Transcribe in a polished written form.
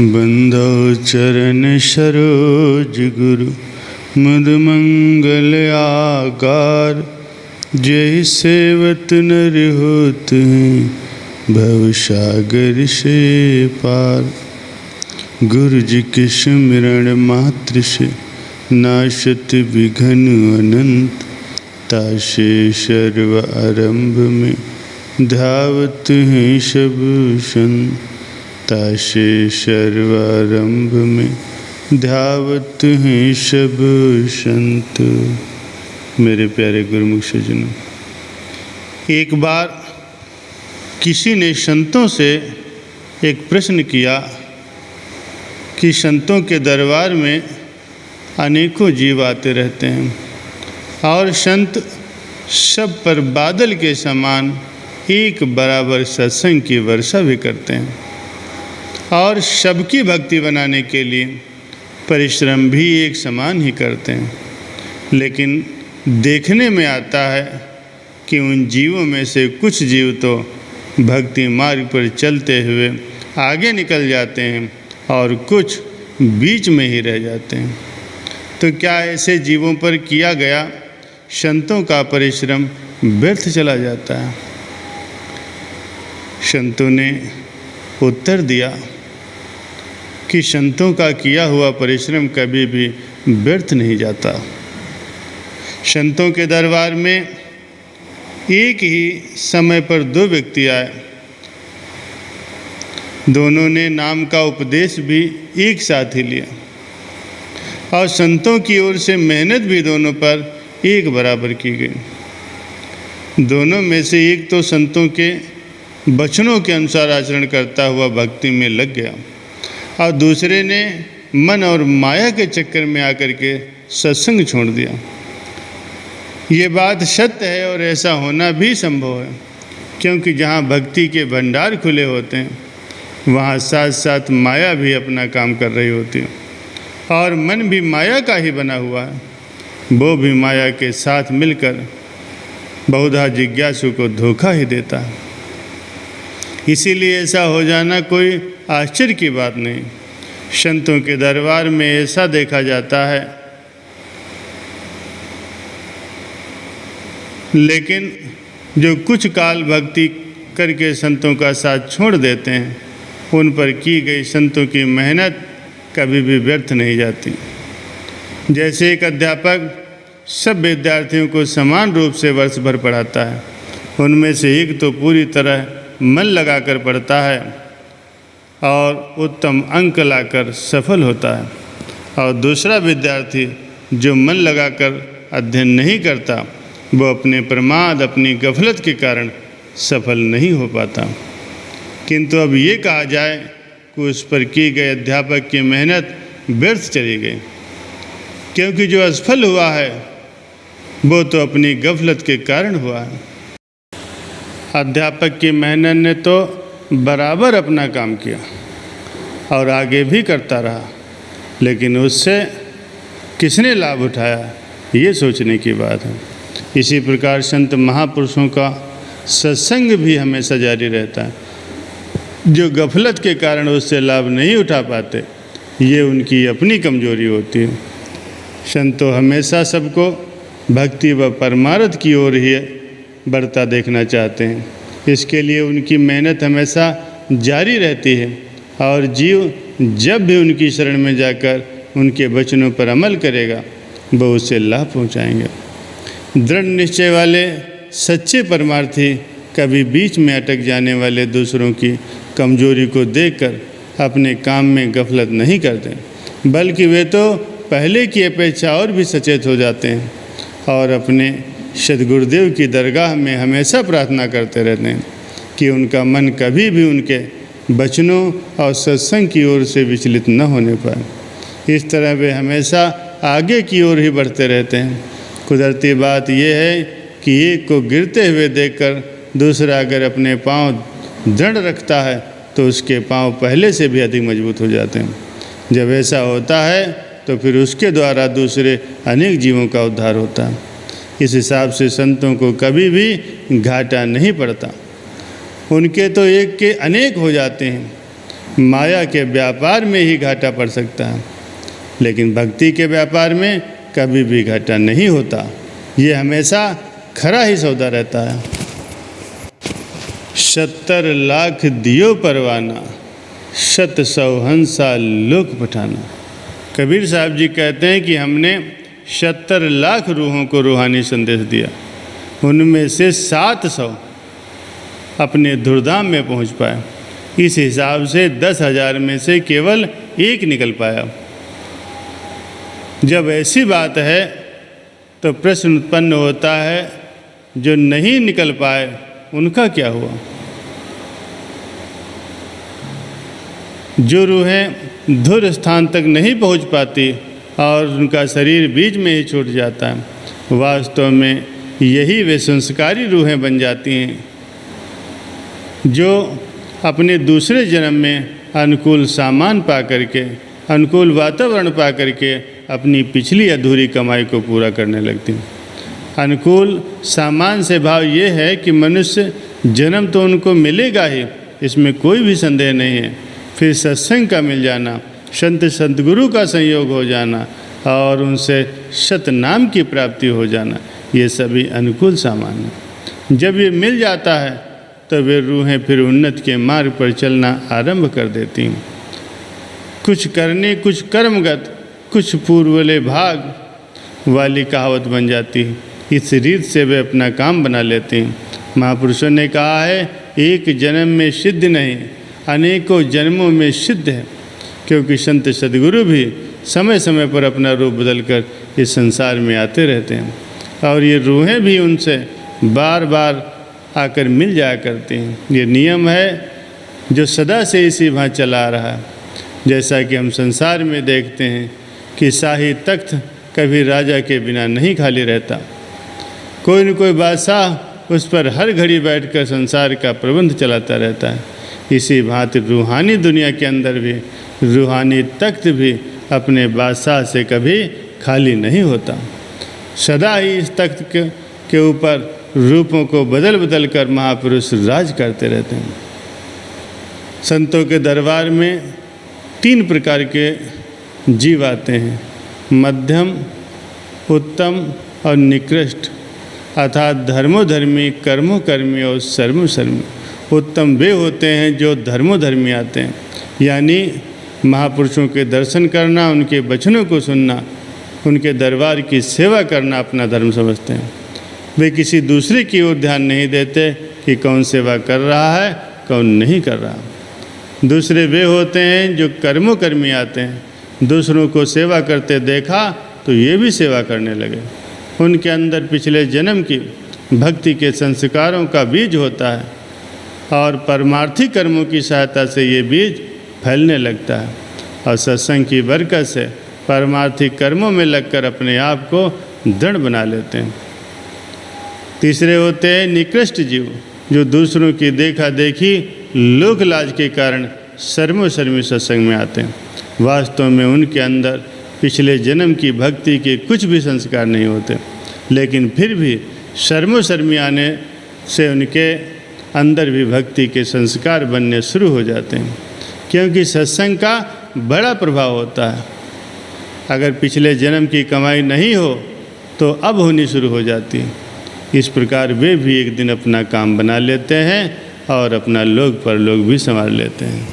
बंदो चरण सरोज गुरु मुद मंगल आकार। जय सेवत नर होत हैं भव सागर से पार। गुरु जी के स्मरण मात्र से नाशत विघ्न अनंत। तासे सर्व आरंभ में धावत हैं सब संत। तासे सर्व आरंभ में धावत हैं सब संत। मेरे प्यारे गुरुमुख सज्जनों, एक बार किसी ने संतों से एक प्रश्न किया कि संतों के दरबार में अनेकों जीव आते रहते हैं और संत सब पर बादल के समान एक बराबर सत्संग की वर्षा भी करते हैं और सबकी भक्ति बनाने के लिए परिश्रम भी एक समान ही करते हैं। लेकिन देखने में आता है कि उन जीवों में से कुछ जीव तो भक्ति मार्ग पर चलते हुए आगे निकल जाते हैं और कुछ बीच में ही रह जाते हैं। तो क्या ऐसे जीवों पर किया गया संतों का परिश्रम व्यर्थ चला जाता है? संतों ने उत्तर दिया कि संतों का किया हुआ परिश्रम कभी भी व्यर्थ नहीं जाता। संतों के दरबार में एक ही समय पर दो व्यक्ति आए। दोनों ने नाम का उपदेश भी एक साथ ही लिया और संतों की ओर से मेहनत भी दोनों पर एक बराबर की गई। दोनों में से एक तो संतों के वचनों के अनुसार आचरण करता हुआ भक्ति में लग गया और दूसरे ने मन और माया के चक्कर में आकर के सत्संग छोड़ दिया। ये बात सत्य है और ऐसा होना भी संभव है, क्योंकि जहाँ भक्ति के भंडार खुले होते हैं वहाँ साथ साथ माया भी अपना काम कर रही होती है और मन भी माया का ही बना हुआ है। वो भी माया के साथ मिलकर बहुधा जिज्ञासु को धोखा ही देता है। इसीलिए ऐसा हो जाना कोई आश्चर्य की बात नहीं। संतों के दरबार में ऐसा देखा जाता है, लेकिन जो कुछ काल भक्ति करके संतों का साथ छोड़ देते हैं उन पर की गई संतों की मेहनत कभी भी व्यर्थ नहीं जाती। जैसे एक अध्यापक सब विद्यार्थियों को समान रूप से वर्ष भर पढ़ाता है, उनमें से एक तो पूरी तरह मन लगाकर पढ़ता है और उत्तम अंक लाकर सफल होता है, और दूसरा विद्यार्थी जो मन लगाकर अध्ययन नहीं करता वो अपने प्रमाद, अपनी गफलत के कारण सफल नहीं हो पाता। किंतु अब ये कहा जाए कि उस पर की गई अध्यापक की मेहनत व्यर्थ चली गई, क्योंकि जो असफल हुआ है वो तो अपनी गफलत के कारण हुआ है। अध्यापक की मेहनत ने तो बराबर अपना काम किया और आगे भी करता रहा, लेकिन उससे किसने लाभ उठाया ये सोचने की बात है। इसी प्रकार संत महापुरुषों का सत्संग भी हमेशा जारी रहता है। जो गफलत के कारण उससे लाभ नहीं उठा पाते ये उनकी अपनी कमजोरी होती है। संत तो हमेशा सबको भक्ति व परमार्थ की ओर ही बढ़ता देखना चाहते हैं। इसके लिए उनकी मेहनत हमेशा जारी रहती है और जीव जब भी उनकी शरण में जाकर उनके वचनों पर अमल करेगा वो उससे लाभ पहुँचाएंगे। दृढ़ निश्चय वाले सच्चे परमार्थी कभी बीच में अटक जाने वाले दूसरों की कमजोरी को देखकर अपने काम में गफलत नहीं करते, बल्कि वे तो पहले की अपेक्षा और भी सचेत हो जाते हैं और अपने सद्गुरुदेव की दरगाह में हमेशा प्रार्थना करते रहते हैं कि उनका मन कभी भी उनके वचनों और सत्संग की ओर से विचलित न होने पाए। इस तरह वे हमेशा आगे की ओर ही बढ़ते रहते हैं। कुदरती बात यह है कि एक को गिरते हुए देखकर दूसरा अगर अपने पांव दृढ़ रखता है तो उसके पांव पहले से भी अधिक मजबूत हो जाते हैं। जब ऐसा होता है तो फिर उसके द्वारा दूसरे अनेक जीवों का उद्धार होता है। इस हिसाब से संतों को कभी भी घाटा नहीं पड़ता। उनके तो एक के अनेक हो जाते हैं। माया के व्यापार में ही घाटा पड़ सकता है, लेकिन भक्ति के व्यापार में कभी भी घाटा नहीं होता। ये हमेशा खरा ही सौदा रहता है। 70 लाख दियो परवाना, 100 हंसा लोक पठाना। कबीर साहब जी कहते हैं कि हमने 70 लाख रूहों को रूहानी संदेश दिया, उनमें से 700 अपने धुरधाम में पहुंच पाए। इस हिसाब से 10,000 में से केवल एक निकल पाया। जब ऐसी बात है तो प्रश्न उत्पन्न होता है, जो नहीं निकल पाए उनका क्या हुआ? जो रूहें धुर स्थान तक नहीं पहुंच पाती और उनका शरीर बीच में ही छूट जाता है, वास्तव में यही वे संस्कारी रूहें बन जाती हैं, जो अपने दूसरे जन्म में अनुकूल सामान पा करके, अनुकूल वातावरण पा करके अपनी पिछली अधूरी कमाई को पूरा करने लगती हैं। अनुकूल सामान से भाव ये है कि मनुष्य जन्म तो उनको मिलेगा ही, इसमें कोई भी संदेह नहीं है। फिर सत्संग का मिल जाना, संत सद्गुरु का संयोग हो जाना और उनसे सतनाम की प्राप्ति हो जाना, ये सभी अनुकूल सामान है। जब ये मिल जाता है तो वे रूहें फिर उन्नत के मार्ग पर चलना आरंभ कर देती हैं। कुछ करने कुछ कर्मगत, कुछ पूर्वले भाग वाली कहावत बन जाती है। इस रीत से वे अपना काम बना लेते हैं। महापुरुषों ने कहा है, एक जन्म में सिद्ध नहीं, अनेकों जन्मों में सिद्ध है। क्योंकि संत सद्गुरु भी समय समय पर अपना रूप बदलकर इस संसार में आते रहते हैं और ये रूहें भी उनसे बार बार आकर मिल जाया करती हैं। ये नियम है जो सदा से इसी भांति चला आ रहा है। जैसा कि हम संसार में देखते हैं कि शाही तख्त कभी राजा के बिना नहीं खाली रहता, कोई न कोई बादशाह उस पर हर घड़ी बैठकर संसार का प्रबंध चलाता रहता है। इसी भांति रूहानी दुनिया के अंदर भी रूहानी तख्त भी अपने बादशाह से कभी खाली नहीं होता। सदा ही इस तख्त के ऊपर रूपों को बदल बदल कर महापुरुष राज करते रहते हैं। संतों के दरबार में 3 प्रकार के जीव आते हैं, मध्यम, उत्तम और निकृष्ट, अर्थात धर्मोधर्मी, कर्मोकर्मी और सर्वसर्मी। उत्तम वे होते हैं जो धर्मोधर्मी आते हैं, यानी महापुरुषों के दर्शन करना, उनके वचनों को सुनना, उनके दरबार की सेवा करना अपना धर्म समझते हैं। वे किसी दूसरे की ओर ध्यान नहीं देते कि कौन सेवा कर रहा है, कौन नहीं कर रहा। दूसरे वे होते हैं जो कर्मोकर्मी आते हैं, दूसरों को सेवा करते देखा तो ये भी सेवा करने लगे। उनके अंदर पिछले जन्म की भक्ति के संस्कारों का बीज होता है और परमार्थी कर्मों की सहायता से ये बीज फैलने लगता है और सत्संग की बरकत से परमार्थी कर्मों में लगकर अपने आप को दृढ़ बना लेते हैं। तीसरे होते हैं निकृष्ट जीव, जो दूसरों की देखा देखी लोक लाज के कारण सर्वसर्मी सत्संग में आते हैं। वास्तव में उनके अंदर पिछले जन्म की भक्ति के कुछ भी संस्कार नहीं होते, लेकिन फिर भी सर्वसर्मी आने से उनके अंदर भी भक्ति के संस्कार बनने शुरू हो जाते हैं, क्योंकि सत्संग का बड़ा प्रभाव होता है। अगर पिछले जन्म की कमाई नहीं हो तो अब होनी शुरू हो जाती है। इस प्रकार वे भी एक दिन अपना काम बना लेते हैं और अपना लोक परलोक भी संभाल लेते हैं।